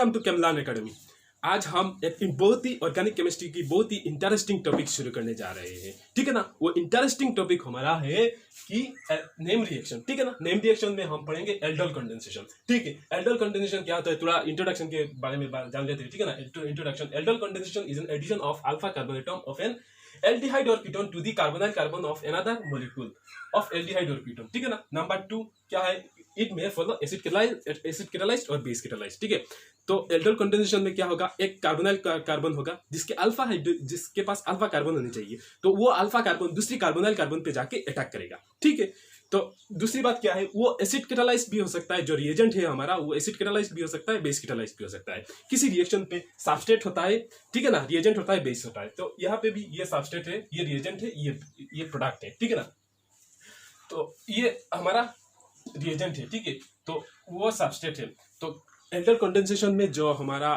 Welcome to केमलान academy. आज हम एक बहुत ही ऑर्गेनिक केमिस्ट्री की बहुत ही इंटरेस्टिंग टॉपिक शुरू करने जा रहे हैं। ठीक है ना। वो इंटरेस्टिंग टॉपिक हमारा है कि नेम रिएक्शन। ठीक है ना। नेम रिएक्शन में हम पढ़ेंगे एल्डोल कंडेंसेशन। ठीक है। एल्डोल कंडेंसेशन क्या होता है, थोड़ा इंट्रोडक्शन के बारे में जान लेते हैं। ठीक है ना। Introduction, aldol condensation is an addition of alpha carbon atom of an aldehyde और ketone to the carbonyl carbon of another molecule of aldehyde और कीटोन। ठीक है ना। नंबर 2 क्या है, इट में फॉलो एसिड कैटालाइज्ड और बेस कैटालाइज्ड। ठीक है। तो एल्डोल कंडेंसेशन में क्या होगा, एक कार्बोनाइल कार्बन होगा जिसके पास अल्फा कार्बन होनी चाहिए, तो वो अल्फा कार्बन दूसरी कार्बोनाइल कार्बन पे जाके अटैक करेगा। ठीक है। तो दूसरी बात क्या है, वो एसिड कैटालाइज्ड भी हो सकता है। जो रिएजेंट है हमारा वो एसिड कैटालाइज्ड भी हो सकता है, बेस कैटालाइज्ड भी हो सकता है। किसी रिएक्शन पे सबस्ट्रेट होता है, ठीक है ना, रिएजेंट होता है, बेस होता है। तो यहाँ पे भी ये सबस्ट्रेट है, ये रिएजेंट है, ये प्रोडक्ट है। ठीक है ना। तो ये हमारा रिएजेंट है, ठीक है, तो वो सबस्ट्रेट है। तो एल्डोल कंडेंसेशन में जो हमारा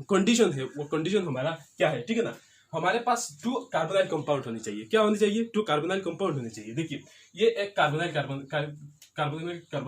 कंडीशन है वो कंडीशन हमारा क्या है, ठीक है ना, हमारे पास 2 कार्बोनाइल कंपाउंड होनी चाहिए। क्या होनी चाहिए, 2 कार्बोनाइल कंपाउंड होने चाहिए। देखिए ये एक कार्बोनाइल कार्बन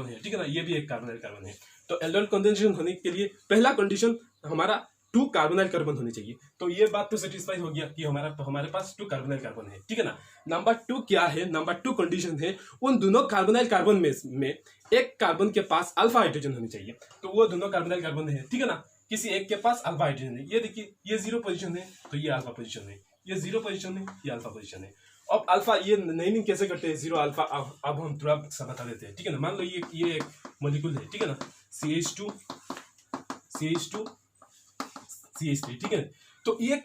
है, ठीक है ना, ये भी एक कार्बोनाइल कार्बन है। तो एल्डोल कंडेंसेशन होने के लिए पहला कंडीशन हमारा 2 कार्बोनाइल कार्बन होने चाहिए। तो ये बात तो सेटिस्फाई हो गया कि हमारे पास 2 कार्बोनाइल कार्बन है, ठीक है ना। नंबर 2 क्या है, नंबर 2 कंडीशन है उन दोनों कार्बोनाइल कार्बन में एक कार्बन के पास अल्फा हाइड्रोजन होनी चाहिए। तो वो दोनों कार्बोनाइल कार्बन है, ठीक है ना, किसी एक के पास अल्फा हाइड्रोजन है। ये देखिए ये 0 पोजीशन है तो ये अल्फा पोजीशन है, ये 0 पोजीशन है, ये अल्फा पोजीशन है। अब अल्फा ये नेमिंग कैसे करते हैं 0 अल्फा, अब हम थोड़ा सा बता देते हैं। ठीक है ना। मान लो ये एक मॉलिक्यूल है, ठीक है ना, CH2 CH3, ठीक है। तो ये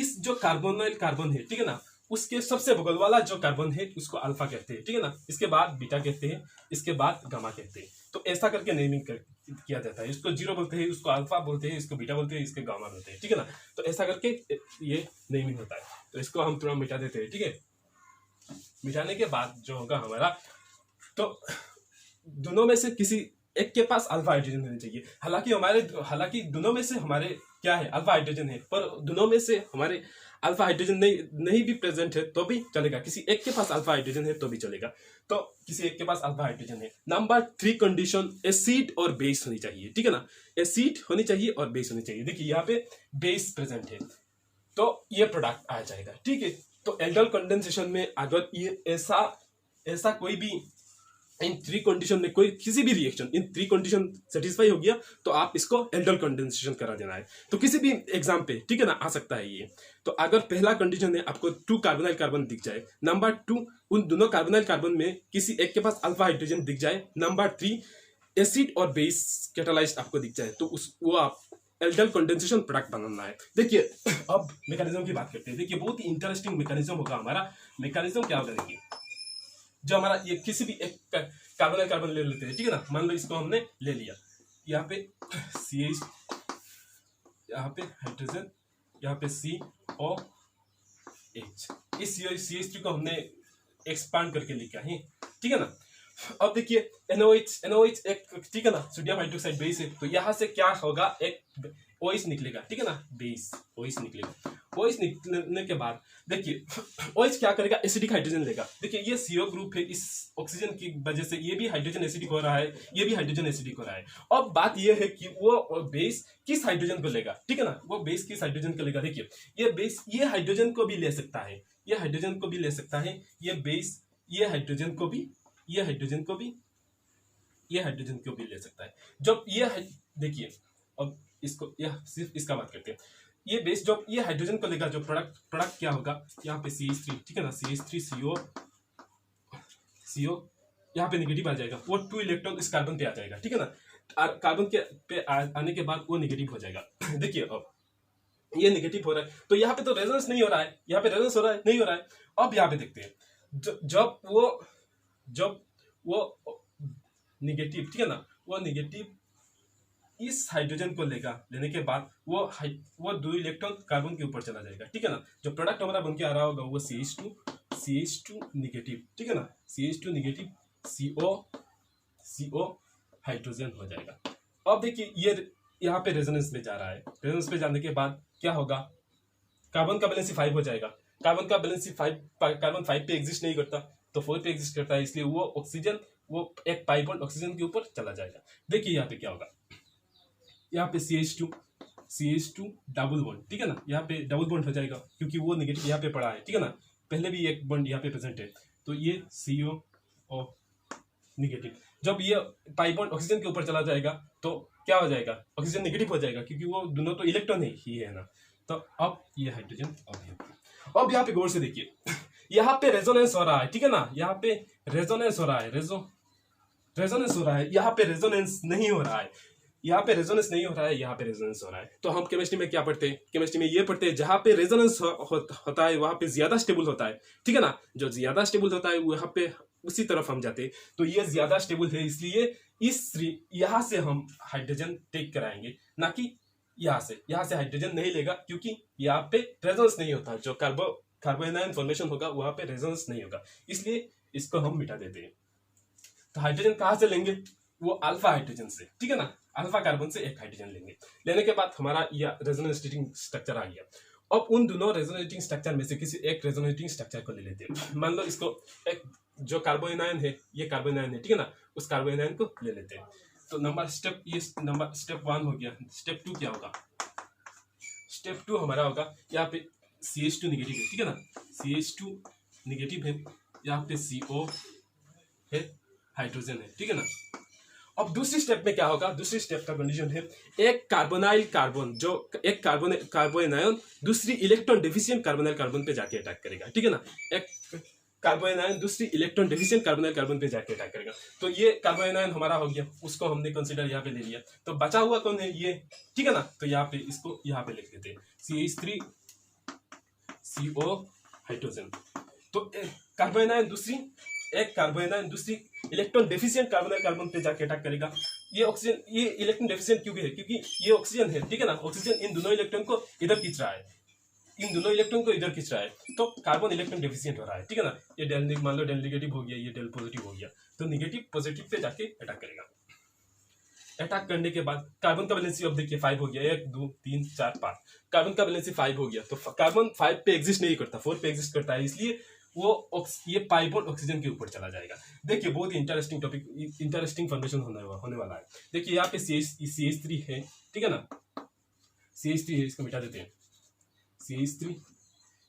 इस जो कार्बोनाइल कार्बन है, ठीक है ना, उसके सबसे बगल वाला जो कार्बन है उसको अल्फा कहते हैं, ठीक है ना, इसके बाद बीटा कहते हैं, इसके बाद गामा कहते हैं। तो ऐसा करके नेमिंग किया जाता है। इसको 0 बोलते हैं, इसको अल्फा बोलते हैं, इसको बीटा बोलते हैं, इसको गामा बोलते हैं, ठीक है ना। तो ऐसा करके ये नेमिंग होता है। तो इसको हम थोड़ा मिटा देते हैं, ठीक है। मिटाने के बाद जो होगा हमारा, तो दोनों में से किसी एक के पास अल्फा हाइड्रोजन होना चाहिए। हालांकि दोनों में से हमारे क्या है, अल्फा हाइड्रोजन है, पर दोनों में से हमारे अल्फा हाइड्रोजन नहीं भी प्रेजेंट है तो भी चलेगा। किसी एक के पास अल्फा हाइड्रोजन है तो भी चलेगा। तो किसी एक के पास अल्फा हाइड्रोजन है। नंबर 3 कंडीशन, एसिड और बेस होनी चाहिए, ठीक है ना, एसिड होनी चाहिए और बेस होनी चाहिए। देखिए यहाँ पे बेस प्रेजेंट है तो ये प्रोडक्ट आ जाएगा, ठीक है। तो एल्डोल कंडेंसेशन में अगर ये ऐसा कोई भी इन 3 कंडीशन में कोई किसी भी रिएक्शन इन 3 कंडीशन सेटिस्फाई हो गया तो आप इसको एल्डोल कंडेंसेशन करा देना है। तो किसी भी एग्जाम पे, ठीक है ना, आ सकता है ये। तो अगर पहला कंडीशन है आपको 2 कार्बोनाइल कार्बन दिख जाए, नंबर 2 उन दोनों कार्बोनाइल कार्बन में किसी एक के पास अल्फा हाइड्रोजन दिख जाए, नंबर 3 एसिड और बेस कैटालाइज्ड आपको दिख जाए, तो वो आप एल्डोल कंडेंसेशन प्रोडक्ट बनाना है। देखिए अब मैकेनिज्म की बात करते हैं। देखिए बहुत ही इंटरेस्टिंग मैकेनिज्म होगा हमारा। मैकेनिज्म क्या होगा, देखिए जो हमारा ये किसी भी एक कार्बोनाइल कार्बन ले लेते हैं, ठीक है ना, मान लो इसको हमने ले लिया, यहाँ पे CH, यहाँ पे हाइड्रोजन, यहाँ पे COH, इस CH3 को हमने एक्सपांड करके लिखा है, ठीक है ना। अब देखिए NOH एक, ठीक है ना, सोडियम हाइड्रोक्साइड बेस है, तो यहाँ से क्या होगा, एक OH निकलेगा, ठीक है ना, बेस OH निकलेगा। OH निकलने के बाद देखिए OH क्या करेगा, एसिडिक हाइड्रोजन लेगा। देखिए ये CO ग्रुप है, इस ऑक्सीजन की वजह से ये भी हाइड्रोजन एसिडिक हो रहा है, ये भी हाइड्रोजन एसिडिक हो रहा है। अब बात ये है कि वो बेस किस हाइड्रोजन को लेगा, ठीक है ना, वो बेस किस हाइड्रोजन को लेगा। देखिए ये बेस ये हाइड्रोजन को भी ले सकता है, ये हाइड्रोजन को भी ले सकता है, ये बेस ये हाइड्रोजन को भी, ये हाइड्रोजन को भी, ये हाइड्रोजन को भी ले सकता है। जब ये देखिए अब इसको यह सिर्फ इसका बात करते हैं। ये बेस जब ये हाइड्रोजन को लेगा, जो प्रोडक्ट क्या होगा, यहाँ पे CH3, ठीक है ना, CH3CO यहाँ पे नेगेटिव आ जाएगा, वो 2 इलेक्ट्रॉन इस कार्बन पे आ जाएगा, ठीक है ना। कार्बन के पे आने के बाद वो नेगेटिव हो जाएगा। देखिए अब ये नेगेटिव हो रहा है तो यहाँ पे तो रेजोनेंस नहीं हो रहा है, यहाँ पे रेजोनेंस हो रहा है नहीं हो रहा है। अब यहाँ पे देखते हैं जब वो नेगेटिव, ठीक है ना, वो नेगेटिव इस हाइड्रोजन को लेने के बाद वो 2 इलेक्ट्रॉन कार्बन के ऊपर चला जाएगा, ठीक है ना। जो प्रोडक्ट हमारा बन के आ रहा होगा वो CH2 नेगेटिव, ठीक है ना, CH2 नेगेटिव CO हाइड्रोजन हो जाएगा। अब देखिए ये यहाँ पे रेजोनेंस में जा रहा है, रेजोनेंस पे जाने के बाद क्या होगा, कार्बन का बैलेंस 5 हो जाएगा। कार्बन का बैलेंस 5, कार्बन 5 पे एग्जिस्ट नहीं करता तो 4 पे एग्जिस्ट करता है, इसलिए वो एक पाई बॉन्ड ऑक्सीजन के ऊपर चला जाएगा। देखिए यहाँ पे क्या होगा, यहाँ पे CH2 डबल बॉन्ड, ठीक है ना, यहाँ पे डबल बॉन्ड हो जाएगा क्योंकि वो नेगेटिव यहाँ पे पड़ा है, ठीक है ना, पहले भी एक बॉन्ड यहाँ पे प्रेजेंट है, तो ये CO नेगेटिव। जब ये पाई बॉन्ड ऑक्सीजन के ऊपर चला जाएगा तो क्या हो जाएगा, ऑक्सीजन नेगेटिव हो जाएगा क्योंकि वो दोनों तो इलेक्ट्रॉन ही है ना। तो अब ये हाइड्रोजन अब यहाँ पे गौर से देखिए यहाँ पे रेजोनेंस हो रहा है, ठीक है ना, यहाँ पे रेजोनेंस हो रहा है, रेजोनेंस हो रहा है, यहाँ पे रेजोनेंस नहीं हो रहा है, यहाँ पे रेजोनेंस नहीं हो रहा है, यहाँ पे रेजोनेंस हो रहा है। तो हम केमिस्ट्री में क्या पढ़ते हैं, केमिस्ट्री में ये पढ़ते हैं जहाँ पे रेजोनेंस होता है वहाँ पे ज्यादा स्टेबल होता है, ठीक है ना, जो ज्यादा स्टेबल होता है वहाँ पे उसी तरफ हम जाते हैं। तो ये ज्यादा स्टेबल है, इसलिए यहाँ से हम हाइड्रोजन टेक कराएंगे, ना कि यहाँ से हाइड्रोजन नहीं लेगा क्योंकि यहाँ पे रेजोनेंस नहीं होता, जो कार्बोनाइन फॉर्मेशन होगा वहाँ पे रेजोनेंस नहीं होगा, इसलिए इसको हम मिटा देते हैं। तो हाइड्रोजन कहाँ से लेंगे, वो अल्फा हाइड्रोजन से, ठीक है ना, अल्फा कार्बन से एक हाइड्रोजन लेंगे। लेने के बाद हमारा यह रेजोनेटिंग स्ट्रक्चर आ गया। अब उन दोनों रेजोनेटिंग स्ट्रक्चर में से किसी एक रेजोनेटिंग स्ट्रक्चर को ले लेते हैं। मान लो इसको एक जो कार्बोनाइन है, ये कार्बोनाइन है, ठीक है ना, उस कार्बोनाइन को ले लेते हैं। तो स्टेप 1 हो गया। स्टेप 2 क्या होगा, स्टेप 2 हमारा होगा यहाँ पे CH2 नेगेटिव है, ठीक है ना, CH2 नेगेटिव है, यहाँ पे CO है, हाइड्रोजन है, ठीक है ना। अब दूसरी स्टेप में क्या होगा, दूसरी स्टेप का कंडीशन है एक कार्बोनाइल कार्बन, जो एक कार्बोनाइन दूसरी इलेक्ट्रॉन डेफिशिएंट कार्बोनाइल कार्बन पे जाके अटैक करेगा, ठीक है ना, एक कार्बोनाइन दूसरी इलेक्ट्रॉन डेफिशिएंट कार्बोनाइल कार्बन पे जाके अटैक करेगा। तो ये कार्बोनाइन हमारा हो गया, उसको हमने कंसीडर यहाँ पे ले लिया। तो बचा हुआ कौन है, ये, ठीक है ना, तो यहाँ पे इसको यहाँ पे लिख देते हैं CH3 CO हाइड्रोजन। तो कार्बोनाइन दूसरी इलेक्ट्रॉन डेफिशिएंट कार्बोनाइल कार्बन पे जाके अटैक करेगा। ये ऑक्सीजन, ये इलेक्ट्रॉन डेफिशिएंट क्यों है, क्योंकि ये ऑक्सीजन है, ठीक है ना, ऑक्सीजन इन दोनों इलेक्ट्रॉन को इधर खींच रहा है, तो कार्बन इलेक्ट्रॉन डेफिशिएंट हो रहा है, ठीक है ना। ये डेल, मान लो डेल नेगेटिव हो गया, ये डेल पॉजिटिव हो गया, तो नेगेटिव पॉजिटिव पे जाके अटैक करेगा। अटैक करने के बाद कार्बन का वैलेंसी अब देखिए 5 हो गया, 1 2 3 4 5, कार्बन का वैलेंसी 5 हो गया। तो कार्बन 5 पे एग्जिस्ट नहीं करता, 4 पे एग्जिस्ट करता है, इसलिए वो ये पाई बॉन्ड ऑक्सीजन के ऊपर चला जाएगा। देखिए बहुत ही इंटरेस्टिंग टॉपिक, इंटरेस्टिंग फॉर्मेशन होने वाला है। देखिए यहाँ पे CH3 है, ठीक है ना, CH3 है, इसको मिटा देते हैं। CH3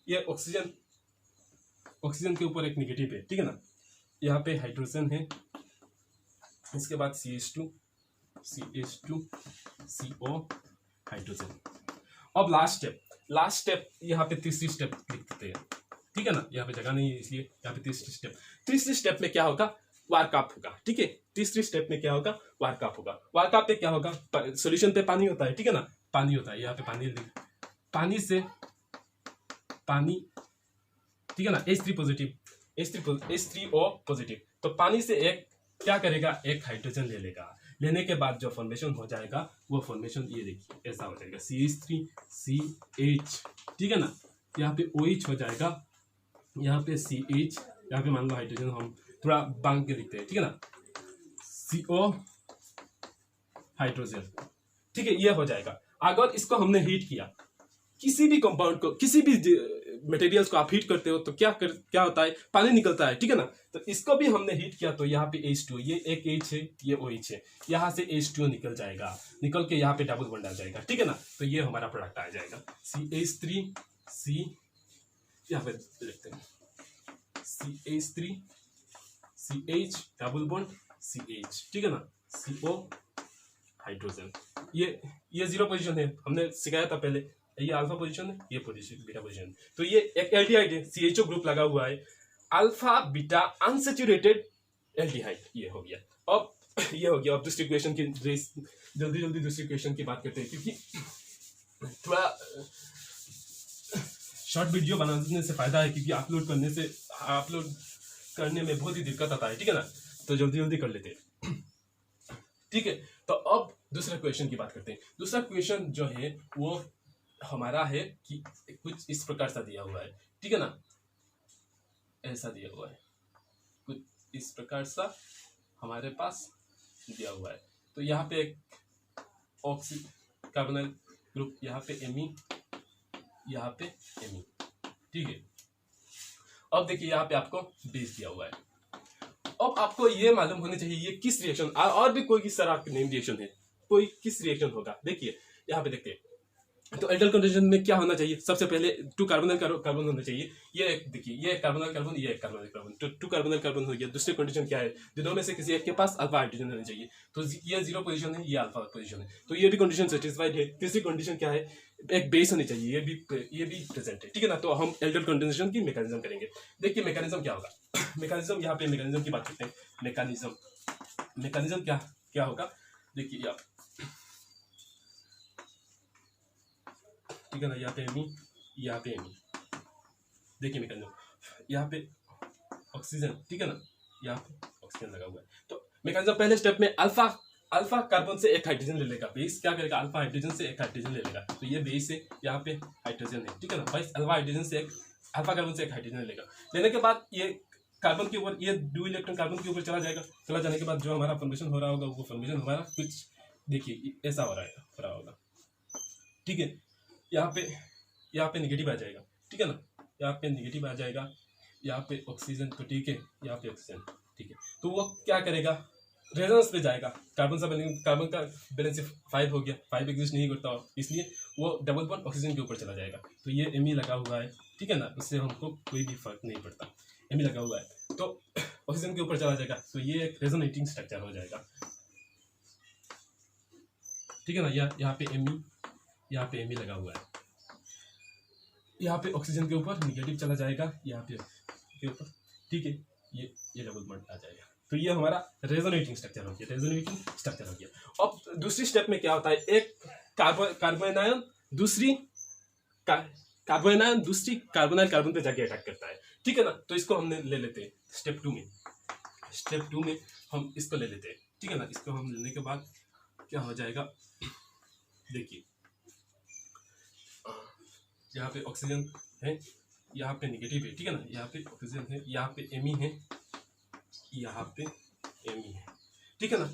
ये ऑक्सीजन के ऊपर एक नेगेटिव है, ठीक है ना, यहाँ पे हाइड्रोजन है, इसके बाद CH2 CO हाइड्रोजन। अब लास्ट स्टेप यहाँ पे तीसरी स्टेप लिख देते हैं, ठीक है ना, यहाँ पे जगह नहीं है इसलिए यहाँ पे तीसरी स्टेप में क्या होगा, वार्कअप होगा, ठीक है। तीसरी स्टेप में क्या होगा, वार्कअप होगा। वार्कअप पे क्या होगा, सॉल्यूशन पे पानी होता है, ठीक है ना, पानी होता है, यहाँ पे पानी से पानी, ठीक है ना, H3 पॉजिटिव, H3O पॉजिटिव। तो पानी से एक क्या करेगा, एक हाइड्रोजन ले लेगा। लेने के बाद जो फॉर्मेशन हो जाएगा वो फॉर्मेशन ये देखिए ऐसा हो जाएगा, CH3CH, ठीक है ना, यहाँ पे OH हो जाएगा, यहाँ पे CH, यहाँ पे मान लो हाइड्रोजन हम थोड़ा बांध के लिखते हैं, ठीक है ना, CO हाइड्रोजन, ठीक है, ये हो जाएगा। अगर इसको हमने हीट किया, किसी भी कंपाउंड को, किसी भी मटेरियल्स को आप हीट करते हो तो क्या होता है, पानी निकलता है, ठीक है ना। तो इसको भी हमने हीट किया तो यहाँ पे H2, ये एक H है, ये OH है, यहाँ से H2 निकल जाएगा, निकल के यहाँ पे डबल बॉन्ड आ जाएगा, ठीक है ना। तो ये हमारा प्रोडक्ट आ जाएगा CH3C, यहाँ पे लिखते हैं CH3CH डबल बॉन्ड CH, ठीक है ना, CO हाइड्रोजन। ये 0 पोजीशन है, हमने सिखाया था पहले, ये अल्फा पोजीशन है, ये पोजीशन बीटा पोजीशन। तो ये एक एल्डिहाइड है, CHO ग्रुप लगा हुआ है, अल्फा बीटा अनसैचुरेटेड एल्डिहाइड, ये हो गया। अब ये हो गया। अब दूसरी क्वेश्चन की जल्दी दूसरी क्वेश्चन की बात करते हैं, क्योंकि थोड़ा शॉर्ट वीडियो बनाने से फायदा है, क्योंकि अपलोड करने में बहुत ही दिक्कत आता है, ठीक है ना, तो जल्दी कर लेते हैं, ठीक है। तो अब दूसरा क्वेश्चन की बात करते हैं। दूसरा क्वेश्चन जो है वो हमारा है कि कुछ इस प्रकार सा दिया हुआ है, ठीक है ना, ऐसा दिया हुआ है, कुछ इस प्रकार सा हमारे पास दिया हुआ है। तो यहाँ पे एक कार्बोनाइल ग्रुप, यहाँ पे Me, यहाँ पे Me, ठीक है। अब देखिए यहाँ पे आपको बेस दिया हुआ है। अब आपको ये मालूम होना चाहिए ये किस रिएक्शन, और भी कोई किस तरह का नेम रिएक्शन है, कोई किस रिएक्शन होगा, देखिए यहाँ पे देखते हैं। तो आइडियल कंडीशन में क्या होना चाहिए, सबसे पहले 2 कार्बोनिल कार्बन होना चाहिए। ये एक देखिए, ये एक कार्बोनिल कार्बन, ये एक कार्बोनिल कार्बन, तो 2 कार्बोनिल कार्बन हो गया। दूसरी कंडीशन क्या है, दोनों में से किसी एक के पास अल्फा हाइड्रोजन होना चाहिए। तो ये 0 पोजीशन है, ये अल्फा पोजीशन है, तो ये भी कंडीशन सेटिस्फाइड है। तीसरी कंडीशन क्या है, एक बेस होनी चाहिए, ये भी प्रेजेंट है, ठीक है ना। तो हम आइडियल कंडीशन की मैकेनिज्म करेंगे। देखिए मैकेनिज्म क्या होगा, मैकेनिज्म यहाँ पे मैकेनिज्म की बात करते हैं। मैकेनिज्म क्या क्या होगा, देखिए आप, ठीक है ना, यहाँ पे एमी, यहाँ पे एमी, देखिए मैकेनिज्म, यहाँ पे ऑक्सीजन, ठीक है ना, यहाँ पे ऑक्सीजन लगा हुआ है। तो मैकेनिज्म पहले स्टेप में अल्फा कार्बन से एक हाइड्रोजन ले लेगा, बेस क्या करेगा, अल्फा हाइड्रोजन से एक हाइड्रोजन ले लेगा, तो ये बेस है, यहाँ पे हाइड्रोजन है, ठीक है ना। भाई अल्फा कार्बन से एक हाइड्रोजन लेगा, लेने के बाद ये कार्बन के ऊपर, ये 2 इलेक्ट्रॉन कार्बन के ऊपर चला जाएगा। चला जाने के बाद जो हमारा फॉर्मेशन हो रहा होगा, वो फॉर्मेशन हमारा कुछ देखिए ऐसा हो रहा होगा, ठीक है। यहाँ पे नेगेटिव आ जाएगा, ठीक है ना, यहाँ पे नेगेटिव आ जाएगा, यहाँ पे ऑक्सीजन, तो ठीक है, यहाँ पे ऑक्सीजन, ठीक है। तो वो क्या करेगा, रेजोनेंस पे जाएगा, कार्बन का बैलेंस 5 हो गया, 5 एग्जिस्ट नहीं करता, इसलिए वो डबल बॉन्ड ऑक्सीजन के ऊपर चला जाएगा। तो ये एमी लगा हुआ है, ठीक है ना, उससे हमको कोई भी फर्क नहीं पड़ता, एमी लगा हुआ है तो ऑक्सीजन के ऊपर चला जाएगा, तो ये एक रेजोनेटिंग स्ट्रक्चर हो जाएगा, ठीक है ना। यहाँ पे एमी लगा हुआ है, यहाँ पे ऑक्सीजन के ऊपर निगेटिव चला जाएगा, यहाँ पे के ऊपर, ठीक है, ये डबल बॉन्ड आ जाएगा। तो ये हमारा रेजोनेटिंग स्ट्रक्चर हो गया, अब दूसरी स्टेप में क्या होता है, एक कार्बोनायन दूसरी कार्बोनाइल कार्बन पे जाके अटैक करता है, ठीक है ना। तो इसको हमने ले लेते हैं स्टेप 2 में हम इसको ले लेते हैं, ठीक है ना। इसको हम लेने के बाद क्या हो जाएगा, देखिए यहाँ पे ऑक्सीजन है, यहाँ पे नेगेटिव है, ठीक है ना, यहाँ पे ऑक्सीजन है, यहाँ पे एमी है, यहाँ पे एमी है, ठीक है ना।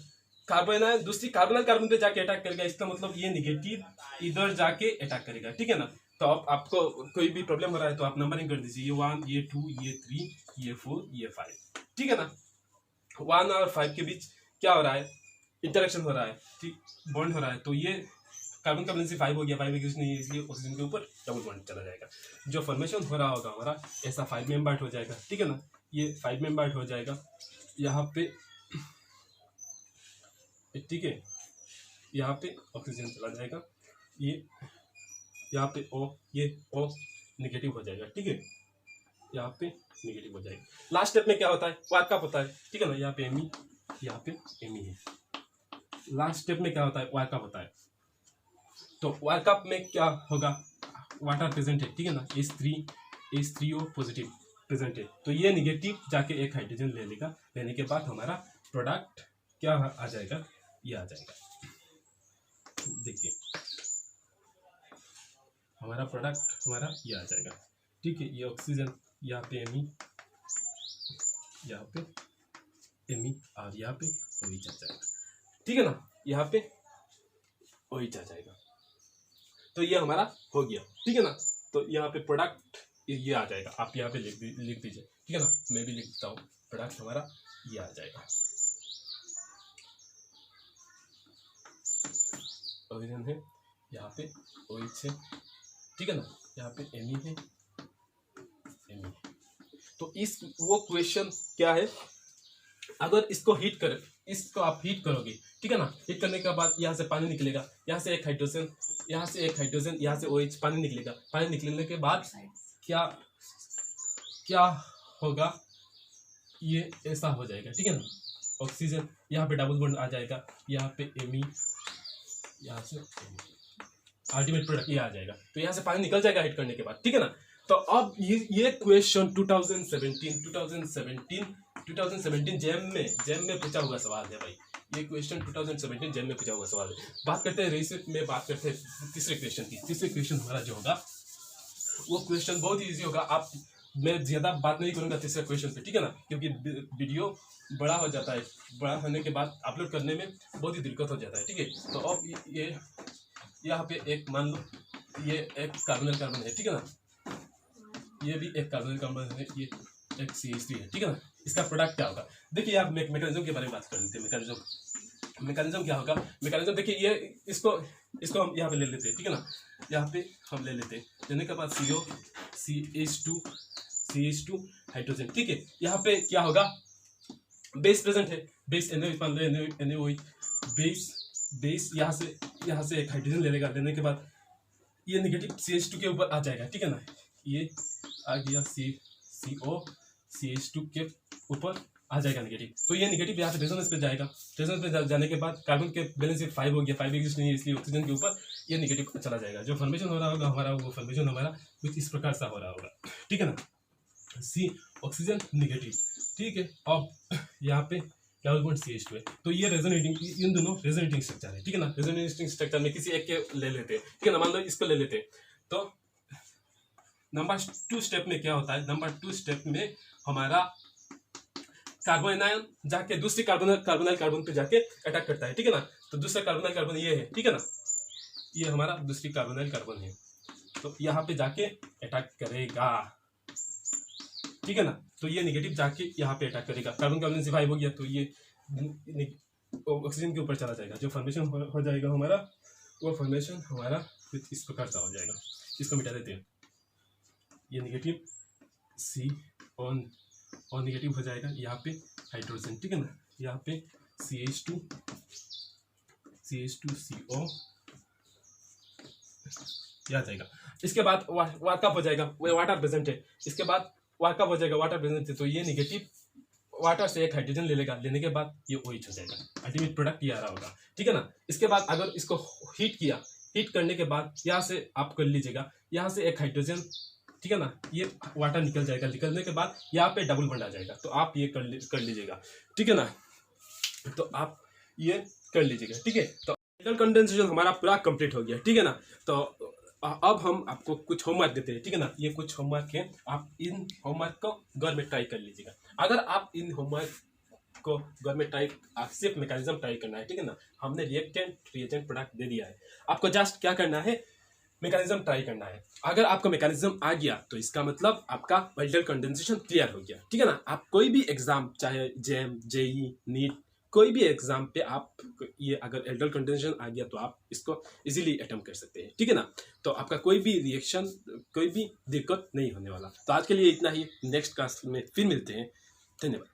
कार्बोनाइल दूसरी कार्बोनाइल कार्बन पे जाके अटैक करेगा, इसका मतलब ये नेगेटिव इधर जाके अटैक करेगा, ठीक है ना। तो अब आपको कोई भी प्रॉब्लम हो रहा है तो आप नंबरिंग कर दीजिए, ये 1, ये 2, ये 3, ये 4, ये 5, ठीक है ना। 1 और 5 के बीच क्या हो रहा है, इंटरेक्शन हो रहा है, ठीक, बॉन्ड हो रहा है। तो ये कार्बन का बैलेंस 5 हो गया, 5 एग्जिस्ट नहीं है, इसलिए ऑक्सीजन के ऊपर डबल बॉन्ड चला जाएगा। जो फॉर्मेशन हो रहा होगा हमारा ऐसा 5 मेंबर्ड हो जाएगा, ठीक है ना, ये 5 मेंबर्ड हो जाएगा, यहाँ पे, ठीक है, यहाँ पे ऑक्सीजन चला जाएगा, ये यहाँ पे ये O नेगेटिव हो जाएगा, ठीक है, यहाँ पे नेगेटिव हो जाएगा। लास्ट स्टेप में क्या होता है, वार्कअप होता है, ठीक है ना, यहाँ पे एमी है। लास्ट स्टेप में क्या होता है, वार्कअप होता है। तो वार्कअप में क्या होगा, वाटर प्रेजेंट है, ठीक है ना, H3O पॉजिटिव प्रेजेंट है, तो ये नेगेटिव जाके एक हाइड्रोजन ले लेगा, लेने के बाद हमारा प्रोडक्ट क्या आ जाएगा, ये आ जाएगा, देखिए हमारा प्रोडक्ट ये आ जाएगा, ठीक है। ये ऑक्सीजन, यहाँ पे एमी, और यहाँ पे OH आ जाएगा, ठीक है ना, यहाँ पे OH आ जाएगा। तो ये हमारा हो गया, ठीक है ना। तो यहाँ पे प्रोडक्ट ये आ जाएगा, आप यहाँ पे लिख दीजिए, ठीक है ना, मैं भी लिख देता हूँ, प्रोडक्ट हमारा ये आ जाएगा, ऑक्सीजन है, यहाँ पे OH है, ठीक है ना, यहाँ पे एमी है। तो वो क्वेश्चन क्या है, अगर इसको आप हीट करोगे, ठीक है ना, हीट करने के बाद यहाँ से पानी निकलेगा, यहाँ से एक हाइड्रोजन, यहाँ से OH, पानी निकलेगा, पानी निकलने के बाद क्या होगा, ये ऐसा हो जाएगा, ठीक है ना, ऑक्सीजन, यहाँ पे डबल बॉन्ड आ जाएगा, यहाँ पे एमी, यहाँ से अल्टीमेट प्रोडक्ट ये आ जाएगा। तो यहाँ से पानी निकल जाएगा हीट करने के बाद, ठीक है ना। तो अब ये क्वेश्चन 2017 जैम में पूछा हुआ सवाल है भाई, ये क्वेश्चन 2017 जैम में पूछा हुआ सवाल है। बात करते हैं रेसिप में, बात करते हैं तीसरे क्वेश्चन की। तीसरे क्वेश्चन हमारा जो होगा वो क्वेश्चन बहुत इजी होगा, मैं ज्यादा बात नहीं करूंगा तीसरे क्वेश्चन पे, ठीक है ना, क्योंकि वीडियो बड़ा हो जाता है, बड़ा होने के बाद अपलोड करने में बहुत ही दिक्कत हो जाता है, ठीक है। तो अब ये यहाँ पे एक मान लो ये एक कार्बोनिल कार्बन है, ठीक है ना, ये भी एक कार्बोनिल कार्बन है, ये एक CH3 है, ठीक है ना। इसका प्रोडक्ट क्या होगा, देखिए आप मैकेनिज्म के बारे में बात कर लेते हैं। मैकेनिज्म मैकेनिज्म क्या होगा, मैकेनिज्म देखिए ये इसको हम यहाँ पे ले लेते हैं, ठीक है ना, यहाँ पे हम ले लेते हैं, लेने के बाद CO CH2 हाइड्रोजन, ठीक है। यहाँ पे क्या होगा, बेस प्रेजेंट है, बेस NaOH बेस यहाँ से एक हाइड्रोजन ले लेगा, लेने के बाद ये नेगेटिव CH2 के ऊपर आ जाएगा, ठीक है ना, ये आ गया CO CH2 के ऊपर आ जाएगा नेगेटिव, तो ये नेगेटिव यहाँ से रेजोनेंस पे जाएगा, रेजोनेंस पे जाने के बाद कार्बन के बैलेंस 5 हो गया, 5 एग्जिस्ट नहीं है, इसलिए ऑक्सीजन के ऊपर ये नेगेटिव चला जाएगा। जो फॉर्मेशन हो रहा होगा हमारा, वो फॉर्मेशन हमारा कुछ इस प्रकार से हो रहा होगा, ठीक है ना, C ऑक्सीजन नेगेटिव, ठीक है। अब यहाँ पे क्या बॉन्ड CH2 है, तो ये रेजोनेटिंग, इन दोनों रेजोनेटिंग स्ट्रक्चर है, ठीक है ना। रेजोनेटिंग स्ट्रक्चर में किसी एक के ले लेते हैं, ठीक है ना, मान लो इसको ले लेते हैं, तो नंबर 2 स्टेप में क्या होता है, नंबर 2 स्टेप में हमारा कार्बन आयन जाके दूसरी कार्बोनाइल कार्बन पे जाके अटैक करता है, ठीक है ना। तो दूसरा कार्बोनाइल कार्बन ये है, ठीक है ना, ये हमारा दूसरी कार्बोनाइल कार्बन है, तो यहाँ पे जाके अटैक करेगा, ठीक है ना। तो ये नेगेटिव जाके यहाँ पे अटैक करेगा, कार्बन कार्बन से 5 हो गया, तो ये ऑक्सीजन के ऊपर चला जाएगा। जो फॉर्मेशन हो जाएगा हमारा, वो फॉर्मेशन हमारा कुछ इस प्रकार से हो जाएगा। इसको मिटा देते हैं, ये नेगेटिव C और नेगेटिव हो जाएगा, यहाँ पे हाइड्रोजन, ठीक है ना, यहाँ पे CH2 CO आ जाएगा। इसके बाद वाटर हो जाएगा, वो वाटर प्रेजेंट है, इसके बाद वाटर हो जाएगा, वाटर प्रेजेंट है, तो ये नेगेटिव वाटर से एक हाइड्रोजन ले लेगा, लेने के बाद ये OH हो जाएगा, अल्टीमेट प्रोडक्ट ये आ रहा होगा, ठीक है ना। इसके बाद अगर इसको हीट किया, हीट करने के बाद यहाँ से आप कर लीजिएगा, यहाँ से एक हाइड्रोजन, ठीक है ना, ये वाटर निकल जाएगा, निकलने के बाद यहाँ पे डबल बॉन्ड आ जाएगा, तो आप ये कर लीजिएगा, ठीक है ना, तो आप ये कर लीजिएगा, ठीक है। तो एल्डोल कंडेंसेशन हमारा पूरा कंप्लीट हो गया, ठीक है ना। तो अब हम आपको कुछ होमवर्क देते हैं, ठीक है ना, ये कुछ होमवर्क है, आप इन होमवर्क को घर में ट्राई कर लीजिएगा। अगर आप इन होमवर्क को घर में ट्राई, सिर्फ मैकेनिज्म ट्राई करना है, ठीक है ना, हमने रिएजेंट प्रोडक्ट दे दिया है, आपको जस्ट क्या करना है, मैकेनिज्म ट्राई करना है। अगर आपको मैकेनिज्म आ गया तो इसका मतलब आपका एल्डोल कंडेंसेशन क्लियर हो गया, ठीक है ना। आप कोई भी एग्जाम, चाहे JEM JEE नीट, कोई भी एग्जाम पे आप ये अगर एल्डोल कंडेंसेशन आ गया तो आप इसको इजीली अटेम्प्ट कर सकते हैं, ठीक है ना। तो आपका कोई भी रिएक्शन, कोई भी दिक्कत नहीं होने वाला। तो आज के लिए इतना ही, नेक्स्ट क्लास में फिर मिलते हैं, धन्यवाद।